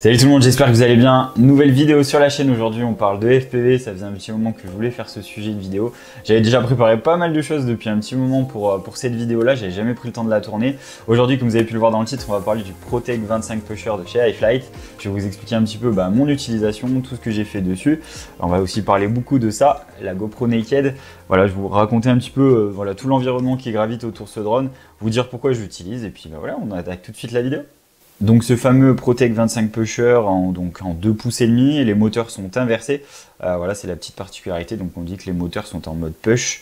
Salut tout le monde, j'espère que vous allez bien. Nouvelle vidéo sur la chaîne. Aujourd'hui on parle de FPV, ça faisait un petit moment que je voulais faire ce sujet de vidéo. J'avais déjà préparé pas mal de choses depuis un petit moment pour cette vidéo là, j'avais jamais pris le temps de la tourner. Aujourd'hui, comme vous avez pu le voir dans le titre, on va parler du Protec 25 Pusher de chez iFlight. Je vais vous expliquer un petit peu mon utilisation, tout ce que j'ai fait dessus. On va aussi parler beaucoup de ça, la GoPro Naked. Voilà, je vais vous raconter un petit peu tout l'environnement qui gravite autour de ce drone, vous dire pourquoi je l'utilise et puis voilà, on attaque tout de suite la vidéo. Donc ce fameux Protec 25 Pusher en 2 pouces et demi, et les moteurs sont inversés. Voilà, c'est la petite particularité, donc on dit que les moteurs sont en mode push.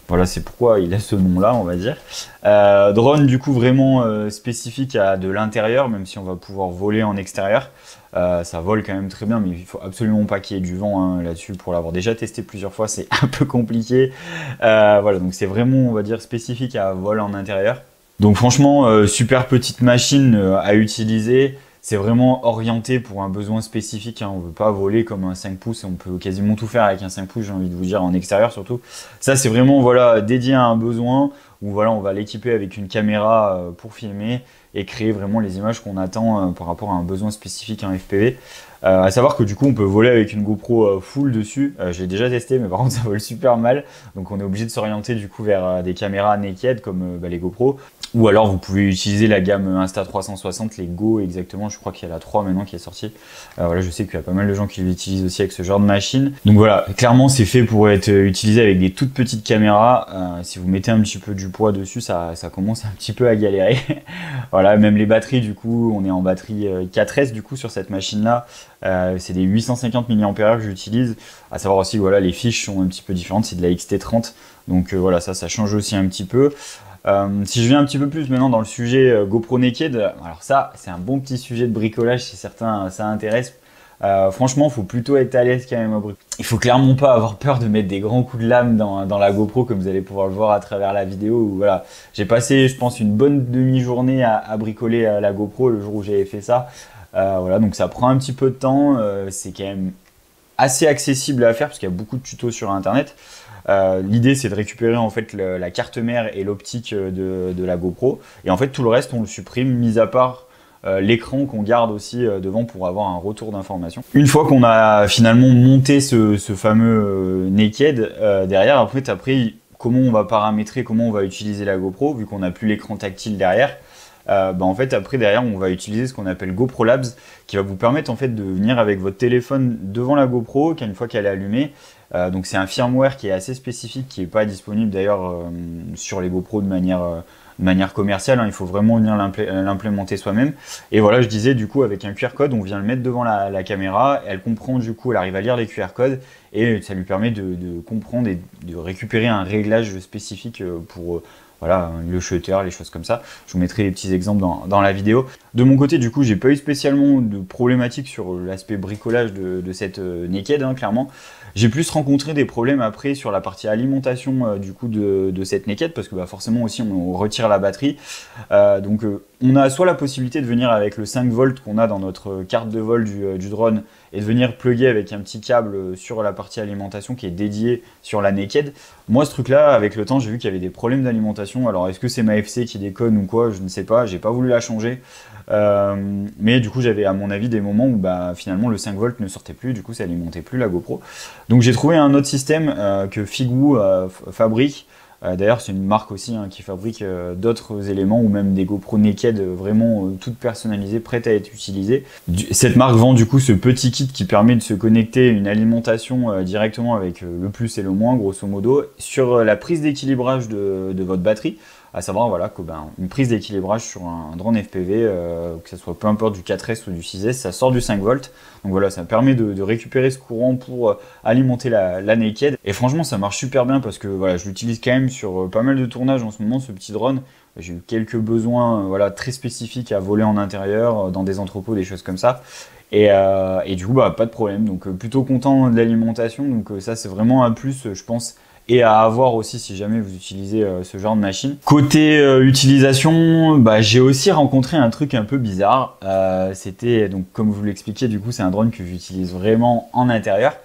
Voilà, c'est pourquoi il a ce nom-là, on va dire. Drone du coup vraiment spécifique à de l'intérieur, même si on va pouvoir voler en extérieur. Ça vole quand même très bien, mais il faut absolument pas qu'il y ait du vent là-dessus. Pour l'avoir déjà testé plusieurs fois, c'est un peu compliqué. Voilà, donc c'est vraiment, on va dire, spécifique à vol en intérieur. Donc franchement, super petite machine à utiliser. C'est vraiment orienté pour un besoin spécifique. On ne veut pas voler comme un 5 pouces. On peut quasiment tout faire avec un 5 pouces, j'ai envie de vous dire, en extérieur surtout. Ça, c'est vraiment dédié à un besoin où on va l'équiper avec une caméra pour filmer et créer vraiment les images qu'on attend par rapport à un besoin spécifique en FPV. À savoir que du coup on peut voler avec une GoPro full dessus, je l'ai déjà testé mais par contre ça vole super mal, donc on est obligé de s'orienter du coup vers des caméras naked comme les GoPro, ou alors vous pouvez utiliser la gamme Insta360, les Go exactement, je crois qu'il y a la 3 maintenant qui est sortie. Voilà, je sais qu'il y a pas mal de gens qui l'utilisent aussi avec ce genre de machine, donc voilà, clairement c'est fait pour être utilisé avec des toutes petites caméras. Si vous mettez un petit peu du poids dessus, ça commence un petit peu à galérer. Voilà, même les batteries du coup, on est en batterie 4S du coup sur cette machine là. C'est des 850 mAh que j'utilise. À savoir aussi, voilà, les fiches sont un petit peu différentes, c'est de la XT30, donc voilà, ça change aussi un petit peu. Si je viens un petit peu plus maintenant dans le sujet GoPro Naked, alors ça, c'est un bon petit sujet de bricolage si certains ça intéresse. Franchement, il faut plutôt être à l'aise quand même au bricolage. Il faut clairement pas avoir peur de mettre des grands coups de lame dans la GoPro, comme vous allez pouvoir le voir à travers la vidéo. Où, voilà, j'ai passé, je pense, une bonne demi-journée à bricoler la GoPro le jour où j'avais fait ça. Voilà, donc ça prend un petit peu de temps, c'est quand même assez accessible à faire parce qu'il y a beaucoup de tutos sur internet. L'idée c'est de récupérer en fait la carte mère et l'optique de la GoPro, et en fait tout le reste on le supprime, mis à part l'écran qu'on garde aussi devant pour avoir un retour d'information. Une fois qu'on a finalement monté ce fameux naked, derrière après comment on va paramétrer, comment on va utiliser la GoPro vu qu'on n'a plus l'écran tactile derrière. En fait après derrière on va utiliser ce qu'on appelle GoPro Labs, qui va vous permettre en fait de venir avec votre téléphone devant la GoPro une fois qu'elle est allumée. Donc c'est un firmware qui est assez spécifique, qui n'est pas disponible d'ailleurs sur les GoPro de manière commerciale, il faut vraiment venir l'implémenter soi-même. Et voilà, je disais du coup avec un QR code, on vient le mettre devant la caméra, elle comprend du coup, elle arrive à lire les QR codes et ça lui permet de comprendre et de récupérer un réglage spécifique pour voilà, le shutter, les choses comme ça. Je vous mettrai les petits exemples dans la vidéo. De mon côté, du coup, j'ai pas eu spécialement de problématiques sur l'aspect bricolage de cette naked, clairement. J'ai plus rencontré des problèmes après sur la partie alimentation du coup de cette naked, parce que forcément aussi on retire la batterie. On a soit la possibilité de venir avec le 5 volts qu'on a dans notre carte de vol du drone et de venir plugger avec un petit câble sur la partie alimentation qui est dédiée sur la naked. Moi ce truc là, avec le temps, j'ai vu qu'il y avait des problèmes d'alimentation. Alors est-ce que c'est ma FC qui déconne ou quoi, je ne sais pas, j'ai pas voulu la changer. Mais du coup j'avais à mon avis des moments où finalement le 5 volts ne sortait plus, du coup ça alimentait plus la GoPro. Donc j'ai trouvé un autre système que Figwoo fabrique. D'ailleurs c'est une marque aussi qui fabrique d'autres éléments, ou même des GoPro Naked vraiment toutes personnalisées, prêtes à être utilisées. Cette marque vend du coup ce petit kit qui permet de se connecter une alimentation directement avec le plus et le moins grosso modo sur la prise d'équilibrage de votre batterie. À savoir voilà, que une prise d'équilibrage sur un drone FPV, que ce soit peu importe du 4S ou du 6S, ça sort du 5 volts. Donc voilà, ça permet de récupérer ce courant pour alimenter la naked. Et franchement, ça marche super bien parce que voilà, je l'utilise quand même sur pas mal de tournages en ce moment, ce petit drone. J'ai eu quelques besoins très spécifiques à voler en intérieur, dans des entrepôts, des choses comme ça. Et du coup, pas de problème. Donc plutôt content de l'alimentation. Donc ça, c'est vraiment un plus, je pense, et à avoir aussi si jamais vous utilisez ce genre de machine. Côté utilisation, j'ai aussi rencontré un truc un peu bizarre. C'était, donc comme je vous l'expliquais, du coup c'est un drone que j'utilise vraiment en intérieur.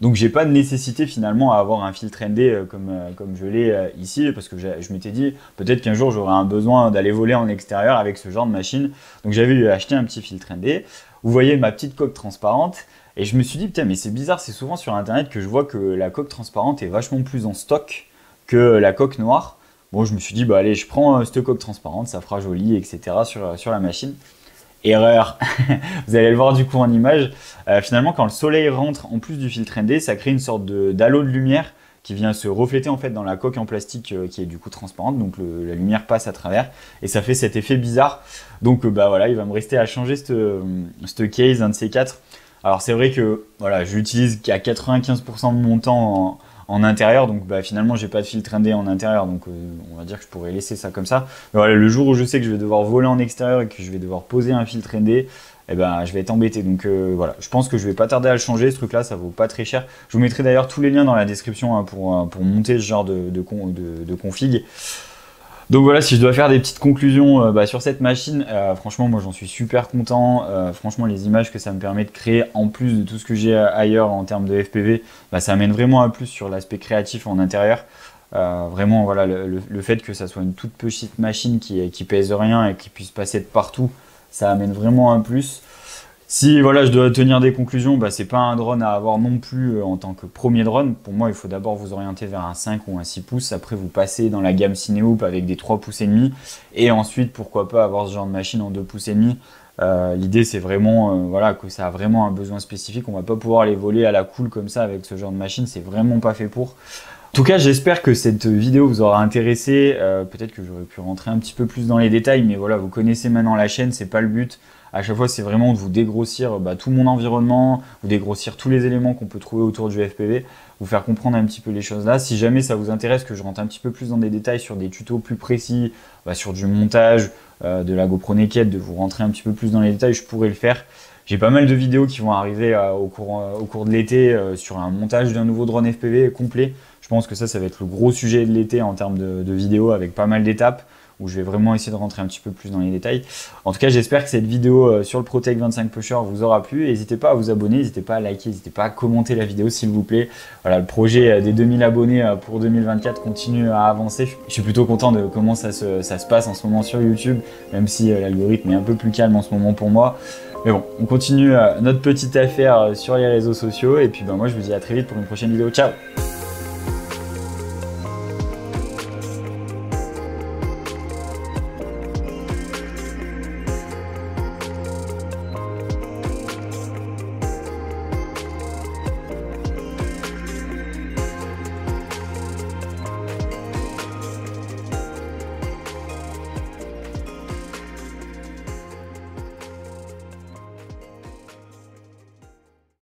Donc j'ai pas de nécessité finalement à avoir un filtre ND comme je l'ai ici, parce que je m'étais dit peut-être qu'un jour j'aurai un besoin d'aller voler en extérieur avec ce genre de machine. Donc j'avais acheté un petit filtre ND. vous voyez ma petite coque transparente. Et je me suis dit, putain, mais c'est bizarre, c'est souvent sur internet que je vois que la coque transparente est vachement plus en stock que la coque noire. Bon, je me suis dit, bah allez, je prends cette coque transparente, ça fera joli, etc. sur la machine. Erreur, vous allez le voir du coup en image. Finalement, quand le soleil rentre en plus du filtre ND, ça crée une sorte d'halo de lumière qui vient se refléter en fait dans la coque en plastique qui est du coup transparente, donc la lumière passe à travers et ça fait cet effet bizarre. Donc bah voilà, il va me rester à changer cette case, un de ces quatre. Alors c'est vrai que voilà, je l'utilise à 95% de mon temps en intérieur, donc bah, finalement j'ai pas de filtre ND en intérieur, donc on va dire que je pourrais laisser ça comme ça. Mais voilà, le jour où je sais que je vais devoir voler en extérieur et que je vais devoir poser un filtre ND, eh ben, je vais être embêté. Donc voilà, je pense que je vais pas tarder à le changer, ce truc là, ça vaut pas très cher. Je vous mettrai d'ailleurs tous les liens dans la description hein, pour monter ce genre de config. Donc voilà, si je dois faire des petites conclusions sur cette machine, franchement moi j'en suis super content. Franchement les images que ça me permet de créer en plus de tout ce que j'ai ailleurs en termes de FPV, ça amène vraiment un plus sur l'aspect créatif en intérieur. Vraiment voilà, le fait que ça soit une toute petite machine qui pèse rien et qui puisse passer de partout, ça amène vraiment un plus. Si voilà, je dois tenir des conclusions, c'est pas un drone à avoir non plus en tant que premier drone. Pour moi, il faut d'abord vous orienter vers un 5 ou un 6 pouces. Après, vous passez dans la gamme Cinehoop avec des 3 pouces et demi. Et ensuite, pourquoi pas avoir ce genre de machine en 2 pouces et demi. L'idée, c'est vraiment voilà, que ça a vraiment un besoin spécifique. On va pas pouvoir les voler à la cool comme ça avec ce genre de machine. C'est vraiment pas fait pour. En tout cas, j'espère que cette vidéo vous aura intéressé. Peut-être que j'aurais pu rentrer un petit peu plus dans les détails, mais voilà, vous connaissez maintenant la chaîne, c'est pas le but. À chaque fois, c'est vraiment de vous dégrossir tout mon environnement, vous dégrossir tous les éléments qu'on peut trouver autour du FPV, vous faire comprendre un petit peu les choses là. Si jamais ça vous intéresse que je rentre un petit peu plus dans des détails sur des tutos plus précis, sur du montage, de la GoPro Naked, de vous rentrer un petit peu plus dans les détails, je pourrais le faire. J'ai pas mal de vidéos qui vont arriver au cours de l'été sur un montage d'un nouveau drone FPV complet. Je pense que ça va être le gros sujet de l'été en termes de vidéos avec pas mal d'étapes où je vais vraiment essayer de rentrer un petit peu plus dans les détails. En tout cas, j'espère que cette vidéo sur le ProTech 25 Pusher vous aura plu. N'hésitez pas à vous abonner, n'hésitez pas à liker, n'hésitez pas à commenter la vidéo s'il vous plaît. Voilà, le projet des 2000 abonnés pour 2024 continue à avancer. Je suis plutôt content de comment ça se passe en ce moment sur YouTube, même si l'algorithme est un peu plus calme en ce moment pour moi. Mais bon, on continue notre petite affaire sur les réseaux sociaux. Et puis moi, je vous dis à très vite pour une prochaine vidéo. Ciao!